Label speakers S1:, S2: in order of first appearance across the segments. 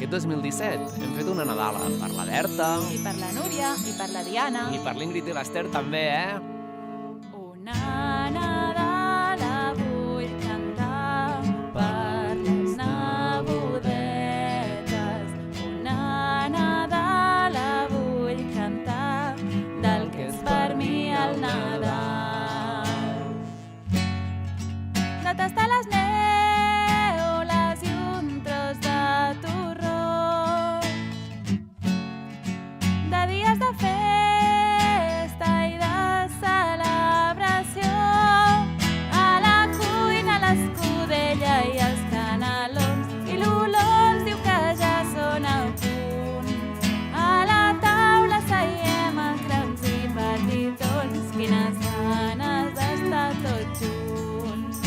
S1: aquest 2017 hem fet una Nadala per la Berta
S2: I per la Núria, i per la Diana.
S1: i per l'Ingrid i l'Ester també,
S2: Una Nadala vull cantar per les nebodetes. Una Nadala vull cantar del que és per mi el Nadal. De tastar les neules i un tros de torró, de dies de festa i de celebració, a la cuina l'escudella i els canelons, i l'olor ens diu que ja són a punt. A la taula seiem els grans i petitons, quines ganes d'estar tots junts.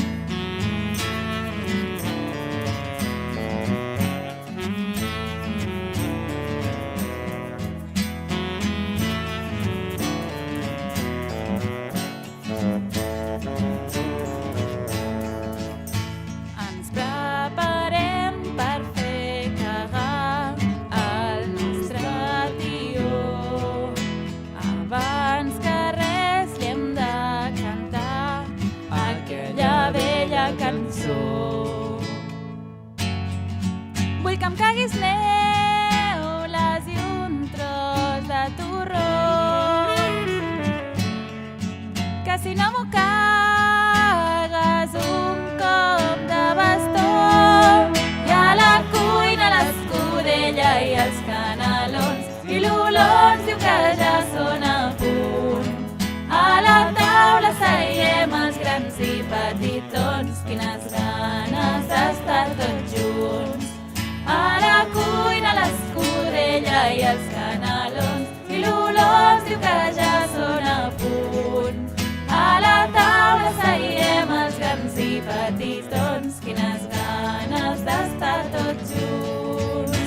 S2: Ens preparem per fer cagar el nostre tió. Abans que res li hem de cantar aquella vella cançó. Vull que em caguis neules i un tros de torró, que si no m'ho cagues un cop de bastó, i a la cuina l'escudella i els canelons, i l'olor ens diu que ja són a punt. A la taula seiem els grans i petitons, quines ganes d'estar tots junts. A la cuina l'escudella i els canelons, i l'olor ens diu que ja són a punt. A la taula seiem els grans i petitons, quines ganes d'estar tots junts.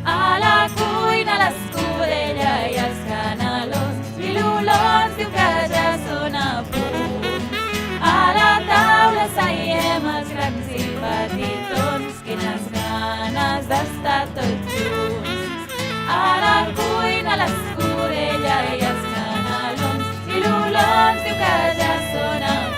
S2: A la cuina l'escudella i els canelons, i l'olor ens diu que ja són a punt. A la taula seiem els grans i petitons, quines ganes d'estar tots junts. A la cuina l'escudella i els canelons, i l'olor ens diu que ja són a punt.